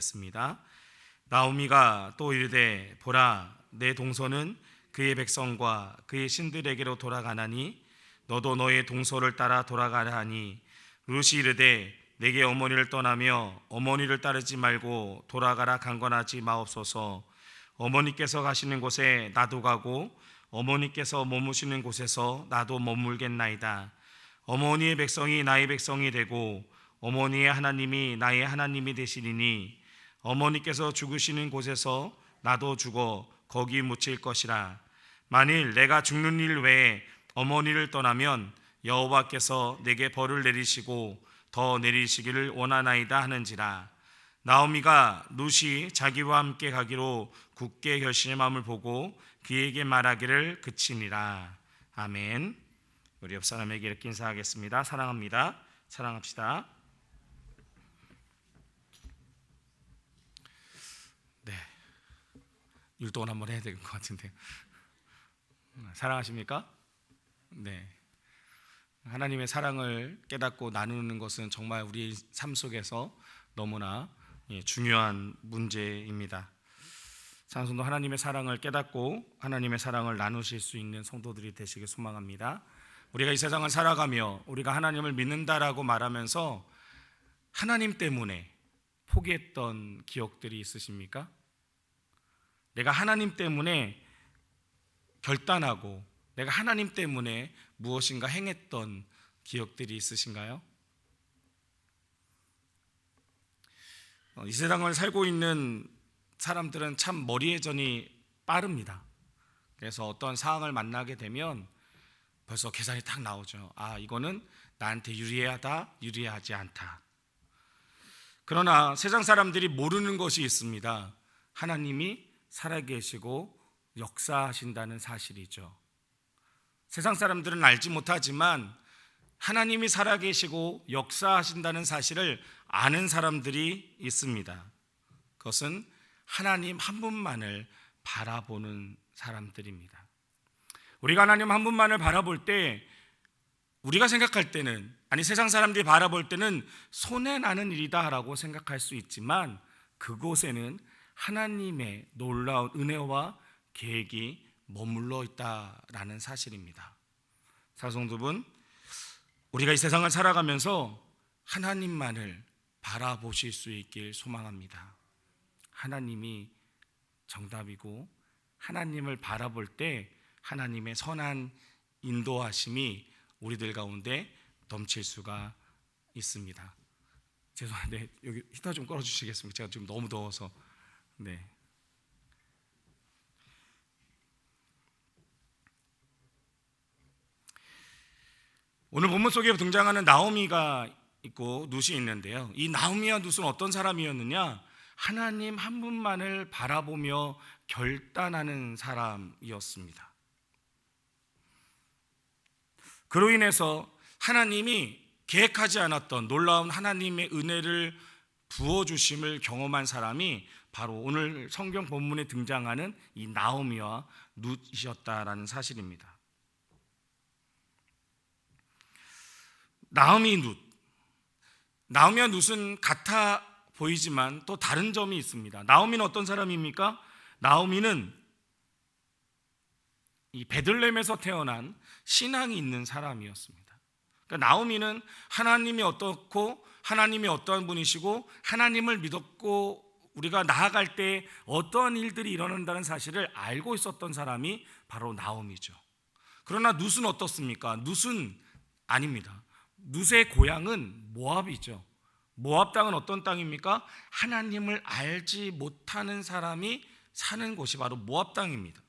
습니다. 나오미가 또 이르되 보라 내 동서는 그의 백성과 그의 신들에게로 돌아가나니 너도 너의 동서를 따라 돌아가라 하니 룻이 이르되 내게 어머니를 떠나며 어머니를 따르지 말고 돌아가라 강권하지 마옵소서. 어머니께서 가시는 곳에 나도 가고 어머니께서 머무시는 곳에서 나도 머물겠나이다. 어머니의 백성이 나의 백성이 되고 어머니의 하나님이 나의 하나님이 되시리니 어머니께서 죽으시는 곳에서 나도 죽어 거기 묻힐 것이라. 만일 내가 죽는 일 외에 어머니를 떠나면 여호와께서 내게 벌을 내리시고 더 내리시기를 원하나이다 하는지라. 나오미가 룻이 자기와 함께 가기로 굳게 결심함을 보고 그에게 말하기를 그치니라. 아멘. 우리 옆 사람에게 이렇게 인사하겠습니다. 사랑합니다. 사랑합시다. 네, 율동을 한번 해야 될 것 같은데요. 사랑하십니까? 네. 하나님의 사랑을 깨닫고 나누는 것은 정말 우리 삶 속에서 너무나 중요한 문제입니다. 찬송도 하나님의 사랑을 깨닫고 하나님의 사랑을 나누실 수 있는 성도들이 되시길 소망합니다. 우리가 이 세상을 살아가며 우리가 하나님을 믿는다라고 말하면서 하나님 때문에 포기했던 기억들이 있으십니까? 내가 하나님 때문에 결단하고 내가 하나님 때문에 무엇인가 행했던 기억들이 있으신가요? 이 세상을 살고 있는 사람들은 참 머리회전이 빠릅니다. 그래서 어떤 상황을 만나게 되면 벌써 계산이 딱 나오죠. 아, 이거는 나한테 유리하다, 유리하지 않다. 그러나 세상 사람들이 모르는 것이 있습니다. 하나님이 살아계시고 역사하신다는 사실이죠. 세상 사람들은 알지 못하지만 하나님이 살아계시고 역사하신다는 사실을 아는 사람들이 있습니다. 그것은 하나님 한 분만을 바라보는 사람들입니다. 우리가 하나님 한 분만을 바라볼 때 우리가 생각할 때는, 아니 세상 사람들이 바라볼 때는 손해나는 일이다라고 생각할 수 있지만 그곳에는 하나님의 놀라운 은혜와 계획이 머물러 있다라는 사실입니다. 사성도분, 우리가 이 세상을 살아가면서 하나님만을 바라보실 수 있길 소망합니다. 하나님이 정답이고 하나님을 바라볼 때 하나님의 선한 인도하심이 우리들 가운데 넘칠 수가 있습니다. 죄송한데 여기 히터 좀 꺼주시겠습니까? 제가 지금 너무 더워서. 네. 오늘 본문 속에 등장하는 나오미가 있고 룻이 있는데요. 이 나오미와 룻은 어떤 사람이었느냐? 하나님 한 분만을 바라보며 결단하는 사람이었습니다. 그로 인해서 하나님이 계획하지 않았던 놀라운 하나님의 은혜를 부어주심을 경험한 사람이 바로 오늘 성경 본문에 등장하는 이 나오미와 룻이었다라는 사실입니다. 나오미와 룻은 같아 보이지만 또 다른 점이 있습니다. 나오미는 어떤 사람입니까? 나오미는 이 베들레헴에서 태어난 신앙이 있는 사람이었습니다. 그러니까 나오미는 하나님이 어떻고 하나님이 어떠한 분이시고 하나님을 믿었고 우리가 나아갈 때 어떠한 일들이 일어난다는 사실을 알고 있었던 사람이 바로 나오미죠. 그러나 룻은 어떻습니까? 룻은 아닙니다. 룻의 고향은 모압이죠. 모압 땅은 어떤 땅입니까? 하나님을 알지 못하는 사람이 사는 곳이 바로 모압 땅입니다.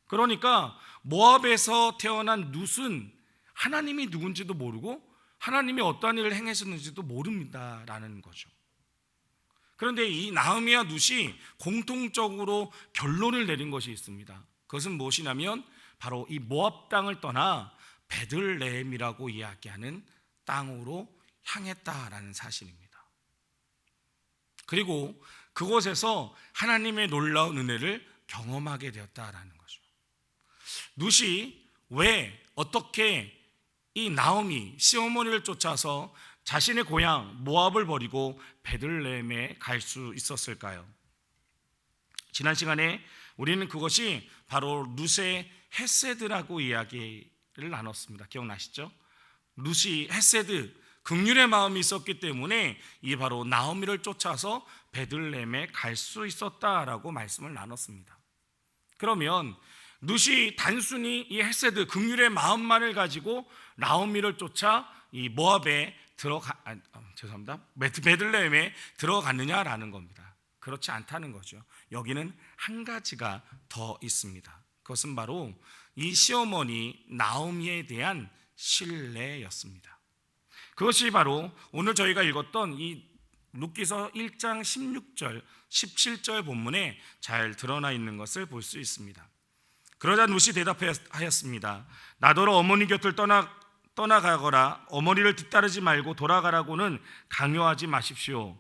그러니까 모압에서 태어난 룻은 하나님이 누군지도 모르고 하나님이 어떠한 일을 행하셨는지도 모릅니다라는 거죠. 그런데 이 나오미와 룻이 공통적으로 결론을 내린 것이 있습니다. 그것은 무엇이냐면 바로 이 모압 땅을 떠나 베들레헴이라고 이야기하는 땅으로 향했다라는 사실입니다. 그리고 그곳에서 하나님의 놀라운 은혜를 경험하게 되었다라는 거죠. 룻이 왜 어떻게 이 나오미 시어머니를 쫓아서 자신의 고향 모압을 버리고 베들레헴에 갈 수 있었을까요? 지난 시간에 우리는 그것이 바로 룻의 헤세드라고 이야기를 나눴습니다. 기억나시죠? 룻이 헤세드, 긍휼의 마음이 있었기 때문에 이 바로 나오미를 쫓아서 베들레헴에 갈 수 있었다라고 말씀을 나눴습니다. 그러면 룻이 단순히 이 헤세드, 긍휼의 마음만을 가지고 나오미를 쫓아 이 모압에 베들레헴에 들어갔느냐라는 겁니다. 그렇지 않다는 거죠. 여기는 한 가지가 더 있습니다. 그것은 바로 이 시어머니 나오미에 대한 신뢰였습니다. 그것이 바로 오늘 저희가 읽었던 이 룻기서 1장 16절, 17절 본문에 잘 드러나 있는 것을 볼 수 있습니다. 그러자 룻이 대답하였습니다. 나더러 어머니 곁을 떠나가거라. 어머니를 뒤따르지 말고 돌아가라고는 강요하지 마십시오.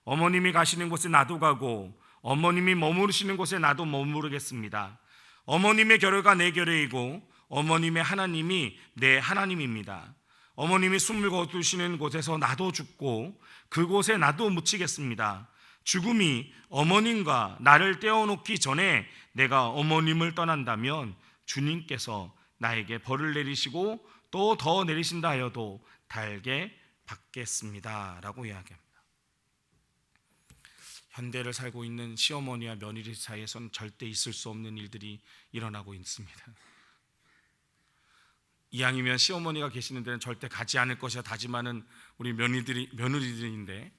어머님이 가시는 곳에 나도 가고 어머님이 머무르시는 곳에 나도 머무르겠습니다. 어머님의 결의가 내 결의이고 어머님의 하나님이 내 하나님입니다. 어머님이 숨을 거두시는 곳에서 나도 죽고 그곳에 나도 묻히겠습니다. 죽음이 어머님과 나를 떼어놓기 전에 내가 어머님을 떠난다면 주님께서 나에게 벌을 내리시고 또 더 내리신다 하여도 달게 받겠습니다 라고 이야기합니다. 현대를 살고 있는 시어머니와 며느리 사이에서는 절대 있을 수 없는 일들이 일어나고 있습니다. 이왕이면 시어머니가 계시는 데는 절대 가지 않을 것이라 다짐하는 우리 며느리들인데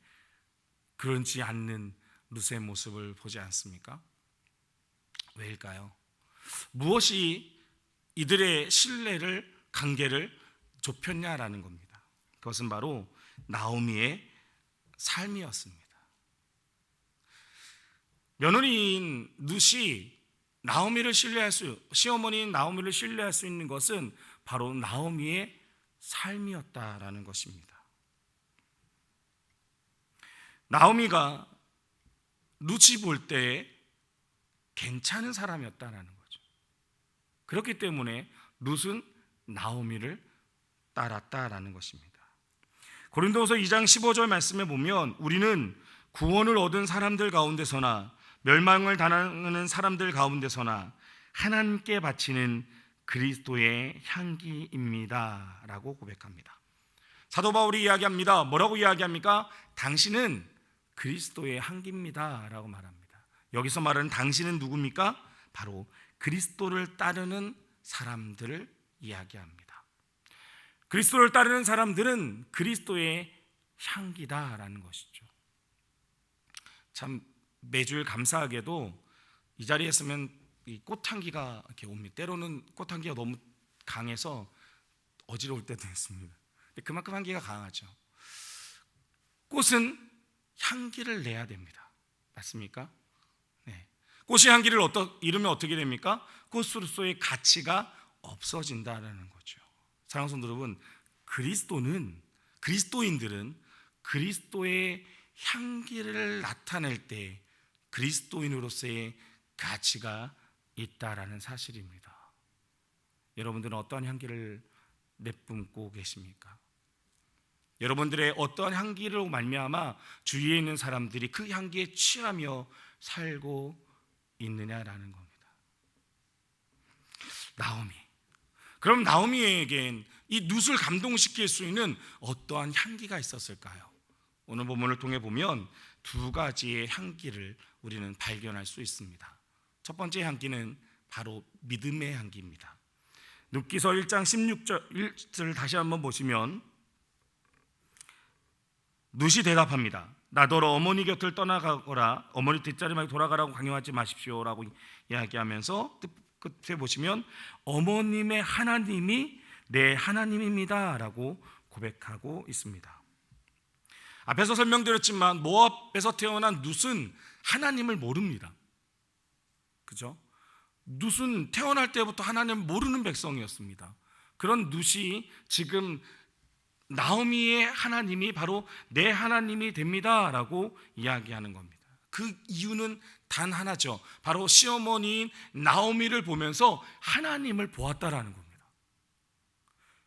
그렇지 않는 룻의 모습을 보지 않습니까? 왜일까요? 무엇이 이들의 신뢰를, 관계를 좁혔냐라는 겁니다. 그것은 바로 나오미의 삶이었습니다. 며느리인 룻이 시어머니인 나오미를 신뢰할 수 있는 것은 바로 나오미의 삶이었다라는 것입니다. 나오미가 룻이 볼 때 괜찮은 사람이었다라는 거죠. 그렇기 때문에 룻은 나오미를 따랐다라는 것입니다. 고린도후서 2장 15절 말씀에 보면 우리는 구원을 얻은 사람들 가운데서나 멸망을 당하는 사람들 가운데서나 하나님께 바치는 그리스도의 향기입니다 라고 고백합니다. 사도 바울이 이야기합니다. 뭐라고 이야기합니까? 당신은 그리스도의 향기입니다 라고 말합니다. 여기서 말하는 당신은 누굽니까? 바로 그리스도를 따르는 사람들을 이야기합니다. 그리스도를 따르는 사람들은 그리스도의 향기다라는 것이죠. 참 매주일 감사하게도 이 자리에 있으면 이 꽃향기가 이렇게 옵니다. 때로는 꽃향기가 너무 강해서 어지러울 때도 있습니다. 근데 그만큼 향기가 강하죠. 꽃은 향기를 내야 됩니다. 맞습니까? 네. 꽃이 향기를 잃으면 어떻게 됩니까? 꽃으로서의 가치가 없어진다라는 거죠. 사랑하는 성도 여러분, 그리스도인들은 그리스도의 향기를 나타낼 때 그리스도인으로서의 가치가 있다라는 사실입니다. 여러분들은 어떠한 향기를 내뿜고 계십니까? 여러분들의 어떠한 향기로 말미암아 주위에 있는 사람들이 그 향기에 취하며 살고 있느냐라는 겁니다. 나오미. 그럼 나오미에겐 이 룻을 감동시킬 수 있는 어떠한 향기가 있었을까요? 오늘 본문을 통해 보면 두 가지의 향기를 우리는 발견할 수 있습니다. 첫 번째 향기는 바로 믿음의 향기입니다. 룻기서 1장 16절 다시 한번 보시면 룻이 대답합니다. 나더러 어머니 곁을 떠나가거라. 어머니 뒷자리 말고 돌아가라고 강요하지 마십시오 라고 이야기하면서 끝에 보시면 어머님의 하나님이 내 하나님입니다 라고 고백하고 있습니다. 앞에서 설명드렸지만 모압에서 태어난 룻은 하나님을 모릅니다. 그죠? 룻은 태어날 때부터 하나님을 모르는 백성이었습니다. 그런 룻이 지금 나오미의 하나님이 바로 내 하나님이 됩니다 라고 이야기하는 겁니다. 그 이유는 단 하나죠. 바로 시어머니인 나오미를 보면서 하나님을 보았다라는 겁니다.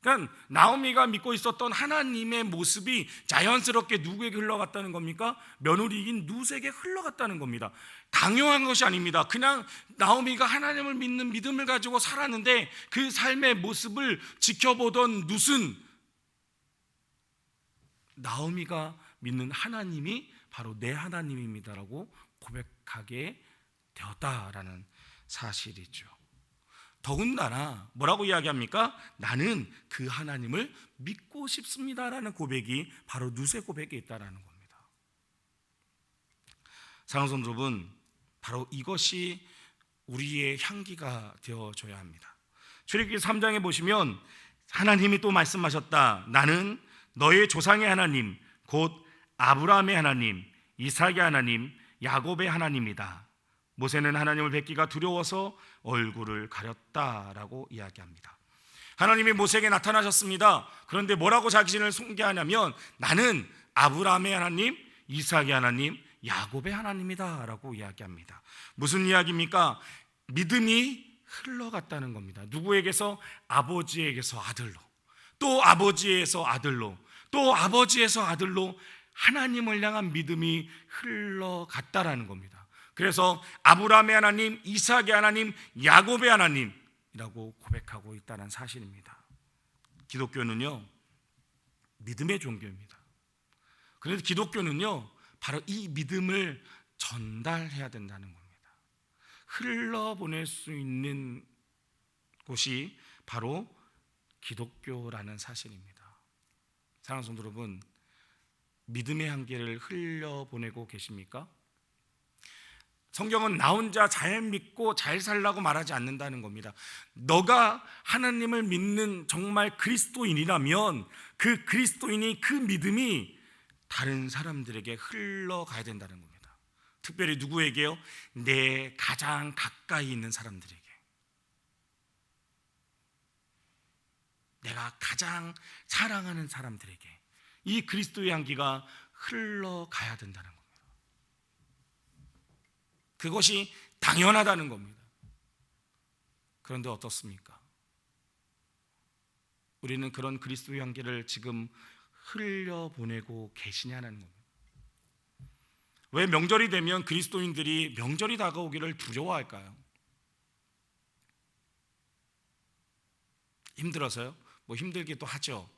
그러니까 나오미가 믿고 있었던 하나님의 모습이 자연스럽게 누구에게 흘러갔다는 겁니까? 며느리인 룻에게 흘러갔다는 겁니다. 강요한 것이 아닙니다. 그냥 나오미가 하나님을 믿는 믿음을 가지고 살았는데 그 삶의 모습을 지켜보던 룻은 나오미가 믿는 하나님이 바로 내 하나님입니다라고 고백하게 되었다라는 사실이죠. 더군다나 뭐라고 이야기합니까? 나는 그 하나님을 믿고 싶습니다라는 고백이 바로 룻의 고백에 있다라는 겁니다. 사랑하는 성도 여러분, 바로 이것이 우리의 향기가 되어줘야 합니다. 출애굽기 3장에 보시면 하나님이 또 말씀하셨다. 나는 너의 조상의 하나님, 곧 아브라함의 하나님, 이삭의 하나님, 야곱의 하나님이다. 모세는 하나님을 뵙기가 두려워서 얼굴을 가렸다라고 이야기합니다. 하나님이 모세에게 나타나셨습니다. 그런데 뭐라고 자신을 소개하냐면 나는 아브라함의 하나님, 이삭의 하나님, 야곱의 하나님이다 라고 이야기합니다. 무슨 이야기입니까? 믿음이 흘러갔다는 겁니다. 누구에게서? 아버지에게서 아들로, 또 아버지에서 아들로, 또 아버지에서 아들로 하나님을 향한 믿음이 흘러갔다라는 겁니다. 그래서 아브라함의 하나님, 이삭의 하나님, 야곱의 하나님이라고 고백하고 있다는 사실입니다. 기독교는요, 믿음의 종교입니다. 그래서 기독교는요, 바로 이 믿음을 전달해야 된다는 겁니다. 흘러보낼 수 있는 곳이 바로 기독교라는 사실입니다. 사랑하는 성도 여러분, 믿음의 향기를 흘려보내고 계십니까? 성경은 나 혼자 잘 믿고 잘 살라고 말하지 않는다는 겁니다. 너가 하나님을 믿는 정말 그리스도인이라면 그 그리스도인이 그 믿음이 다른 사람들에게 흘러가야 된다는 겁니다. 특별히 누구에게요? 내 가장 가까이 있는 사람들에게, 내가 가장 사랑하는 사람들에게 이 그리스도의 향기가 흘러가야 된다는 겁니다. 그것이 당연하다는 겁니다. 그런데 어떻습니까? 우리는 그런 그리스도의 향기를 지금 흘려보내고 계시냐는 겁니다. 왜 명절이 되면 그리스도인들이 명절이 다가오기를 두려워할까요? 힘들어서요? 뭐 힘들기도 하죠.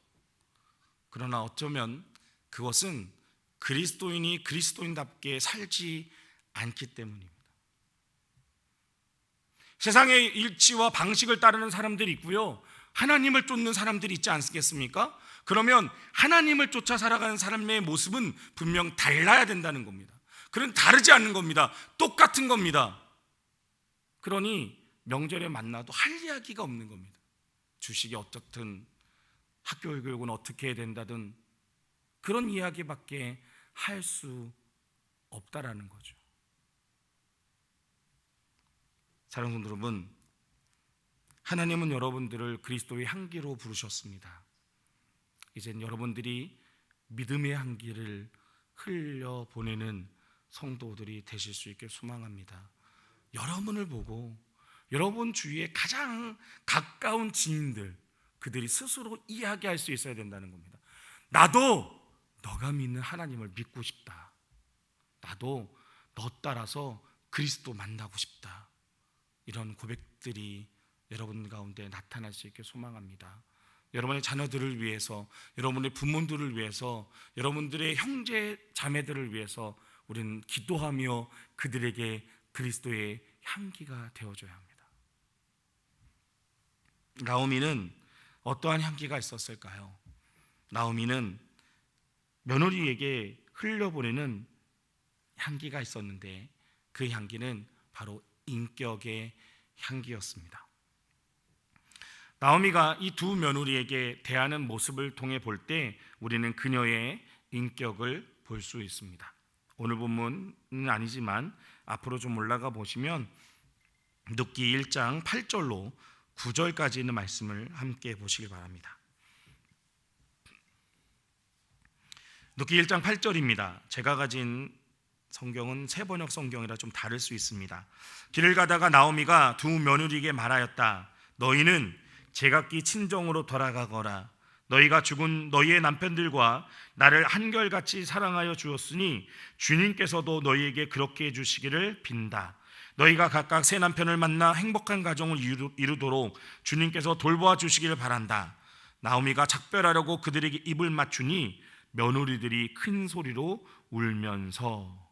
그러나 어쩌면 그것은 그리스도인이 그리스도인답게 살지 않기 때문입니다. 세상의 일치와 방식을 따르는 사람들이 있고요, 하나님을 쫓는 사람들이 있지 않겠습니까? 그러면 하나님을 쫓아 살아가는 사람의 모습은 분명 달라야 된다는 겁니다. 그런 다르지 않는 겁니다. 똑같은 겁니다. 그러니 명절에 만나도 할 이야기가 없는 겁니다. 주식이 어떻든 학교 교육은 어떻게 해야 된다든 그런 이야기밖에 할 수 없다라는 거죠. 사랑하는 성도 여러분, 하나님은 여러분들을 그리스도의 향기로 부르셨습니다. 이젠 여러분들이 믿음의 향기를 흘려보내는 성도들이 되실 수 있게 소망합니다. 여러분을 보고 여러분 주위에 가장 가까운 지인들, 그들이 스스로 이야기할 수 있어야 된다는 겁니다. 나도 너가 믿는 하나님을 믿고 싶다. 나도 너 따라서 그리스도 만나고 싶다. 이런 고백들이 여러분 가운데 나타날 수 있게 소망합니다. 여러분의 자녀들을 위해서, 여러분의 부모들을 위해서, 여러분들의 형제 자매들을 위해서 우리는 기도하며 그들에게 그리스도의 향기가 되어줘야 합니다. 나오미는 어떠한 향기가 있었을까요? 나오미는 며느리에게 흘려보내는 향기가 있었는데 그 향기는 바로 인격의 향기였습니다. 나오미가 이 두 며느리에게 대하는 모습을 통해 볼 때 우리는 그녀의 인격을 볼 수 있습니다. 오늘 본문은 아니지만 앞으로 좀 올라가 보시면 룻기 1장 8절로 9절까지 있는 말씀을 함께 보시기 바랍니다. 룻기 1장 8절입니다. 제가 가진 성경은 새번역 성경이라 좀 다를 수 있습니다. 길을 가다가 나오미가 두 며느리에게 말하였다. 너희는 제각기 친정으로 돌아가거라. 너희가 죽은 너희의 남편들과 나를 한결같이 사랑하여 주었으니 주님께서도 너희에게 그렇게 해주시기를 빈다. 너희가 각각 새 남편을 만나 행복한 가정을 이루도록 주님께서 돌보아 주시기를 바란다. 나오미가 작별하려고 그들에게 입을 맞추니 며느리들이 큰 소리로 울면서.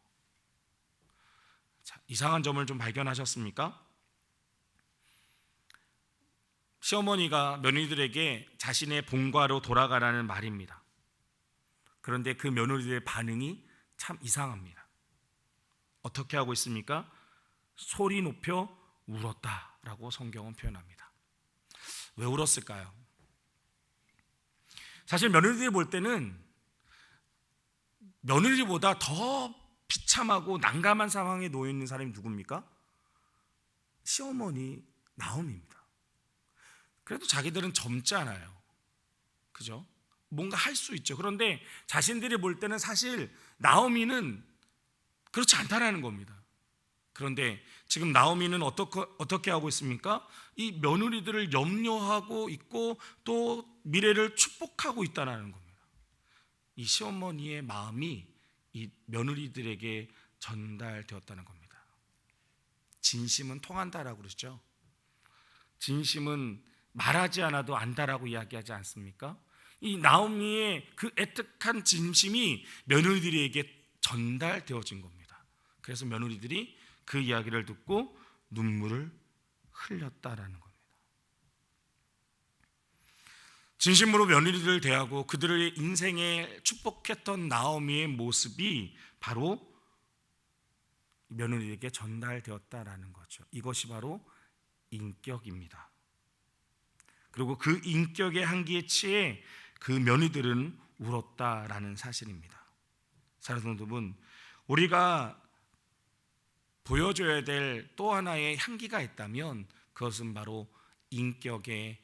자, 이상한 점을 좀 발견하셨습니까? 시어머니가 며느리들에게 자신의 본가로 돌아가라는 말입니다. 그런데 그 며느리들의 반응이 참 이상합니다. 어떻게 하고 있습니까? 소리 높여 울었다라고 성경은 표현합니다. 왜 울었을까요? 사실 며느리들이 볼 때는 며느리보다 더 비참하고 난감한 상황에 놓여 있는 사람이 누굽니까? 시어머니 나오미입니다. 그래도 자기들은 젊잖아요. 그죠? 뭔가 할 수 있죠. 그런데 자신들이 볼 때는 사실 나오미는 그렇지 않다라는 겁니다. 그런데 지금 나오미는 어떻게 하고 있습니까? 이 며느리들을 염려하고 있고 또 미래를 축복하고 있다는 겁니다. 이 시어머니의 마음이 이 며느리들에게 전달되었다는 겁니다. 진심은 통한다라고 그러죠. 진심은 말하지 않아도 안다라고 이야기하지 않습니까? 이 나오미의 그 애틋한 진심이 며느리들에게 전달되어진 겁니다. 그래서 며느리들이 그 이야기를 듣고 눈물을 흘렸다라는 겁니다. 진심으로 며느리들을 대하고 그들의 인생에 축복했던 나오미의 모습이 바로 며느리에게 전달되었다라는 거죠. 이것이 바로 인격입니다. 그리고 그 인격의 한기에 취해 그 며느리들은 울었다라는 사실입니다. 사랑하는 여러분, 우리가 보여줘야 될 또 하나의 향기가 있다면 그것은 바로 인격의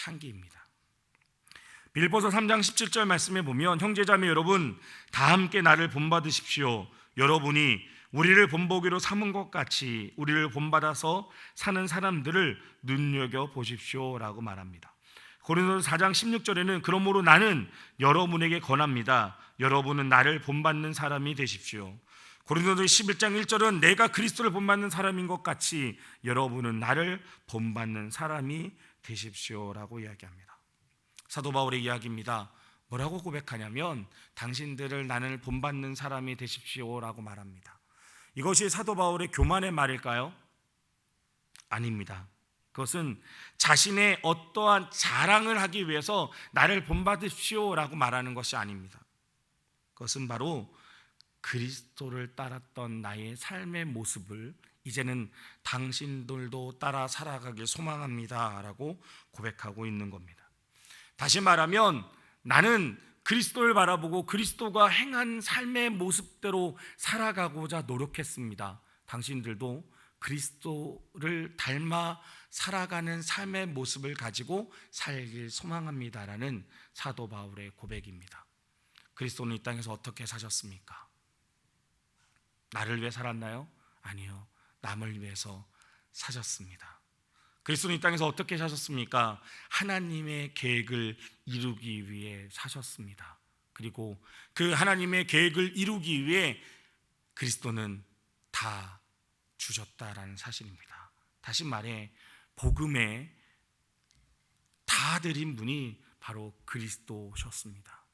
향기입니다. 빌보서 3장 17절 말씀에 보면 형제자매 여러분 다 함께 나를 본받으십시오. 여러분이 우리를 본보기로 삼은 것 같이 우리를 본받아서 사는 사람들을 눈여겨보십시오 라고 말합니다. 고린도서 4장 16절에는 그러므로 나는 여러분에게 권합니다. 여러분은 나를 본받는 사람이 되십시오. 고린도서 11장 1절은 내가 그리스도를 본받는 사람인 것 같이 여러분은 나를 본받는 사람이 되십시오 라고 이야기합니다. 사도 바울의 이야기입니다. 뭐라고 고백하냐면 당신들을 나를 본받는 사람이 되십시오 라고 말합니다. 이것이 사도 바울의 교만의 말일까요? 아닙니다. 그것은 자신의 어떠한 자랑을 하기 위해서 나를 본받으십시오 라고 말하는 것이 아닙니다. 그것은 바로 그리스도를 따랐던 나의 삶의 모습을 이제는 당신들도 따라 살아가길 소망합니다 라고 고백하고 있는 겁니다. 다시 말하면 나는 그리스도를 바라보고 그리스도가 행한 삶의 모습대로 살아가고자 노력했습니다. 당신들도 그리스도를 닮아 살아가는 삶의 모습을 가지고 살길 소망합니다라는 사도 바울의 고백입니다. 그리스도는 이 땅에서 어떻게 사셨습니까? 나를 위해 살았나요? 아니요. 남을 위해서 사셨습니다. 그리스도는 이 땅에서 어떻게 사셨습니까? 하나님의 계획을 이루기 위해 사셨습니다. 그리고 그 하나님의 계획을 이루기 위해 그리스도는 다 주셨다라는 사실입니다. 다시 말해 복음에 다 드린 분이 바로 그리스도셨습니다.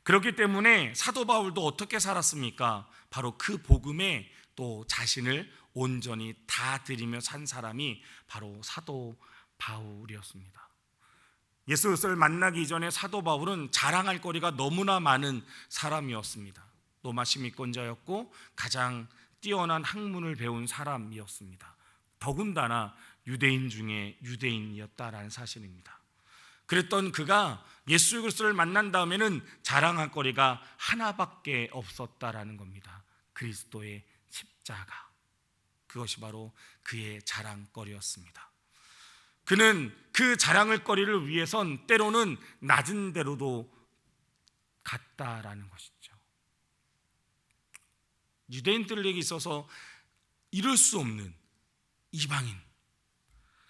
그렇기 때문에 사도 바울도 어떻게 살았습니까? 바로 그 복음에 또 자신을 온전히 다 드리며 산 사람이 바로 사도 바울이었습니다. 예수 그리스도를 만나기 이전에 사도 바울은 자랑할 거리가 너무나 많은 사람이었습니다. 로마 시민권자였고 가장 뛰어난 학문을 배운 사람이었습니다. 더군다나 유대인 중에 유대인이었다라는 사실입니다. 그랬던 그가 예수 그리스도를 만난 다음에는 자랑할 거리가 하나밖에 없었다라는 겁니다. 그리스도의 십자가. 그것이 바로 그의 자랑거리였습니다. 그는 그 자랑을 거리를 위해선 때로는 낮은 데로도 갔다라는 것이죠. 유대인들에게 있어서 이룰 수 없는 이방인,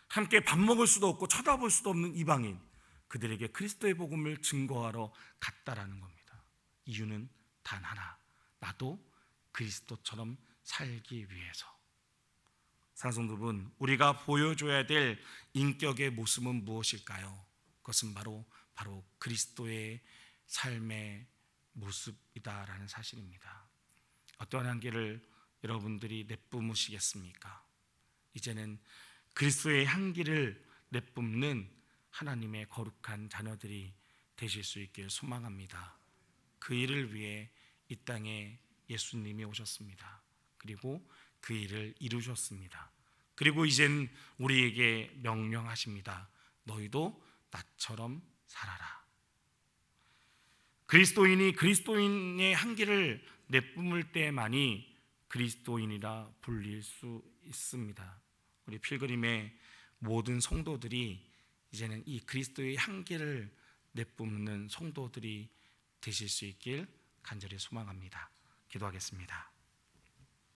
함께 밥 먹을 수도 없고 쳐다볼 수도 없는 이방인, 그들에게 그리스도의 복음을 증거하러 갔다라는 겁니다. 이유는 단 하나, 나도 그리스도처럼 살기 위해서. 사랑성도분, 우리가 보여줘야 될 인격의 모습은 무엇일까요? 그것은 바로 그리스도의 삶의 모습이다라는 사실입니다. 어떠한 향기를 여러분들이 내뿜으시겠습니까? 이제는 그리스도의 향기를 내뿜는 하나님의 거룩한 자녀들이 되실 수 있길 소망합니다. 그 일을 위해 이 땅에 예수님이 오셨습니다. 그리고 그 일을 이루셨습니다. 그리고 이젠 우리에게 명령하십니다. 너희도 나처럼 살아라. 그리스도인이 그리스도인의 향기를 내뿜을 때만이 그리스도인이라 불릴 수 있습니다. 우리 필그림의 모든 성도들이 이제는 이 그리스도의 향기를 내뿜는 성도들이 되실 수 있길 간절히 소망합니다. 기도하겠습니다.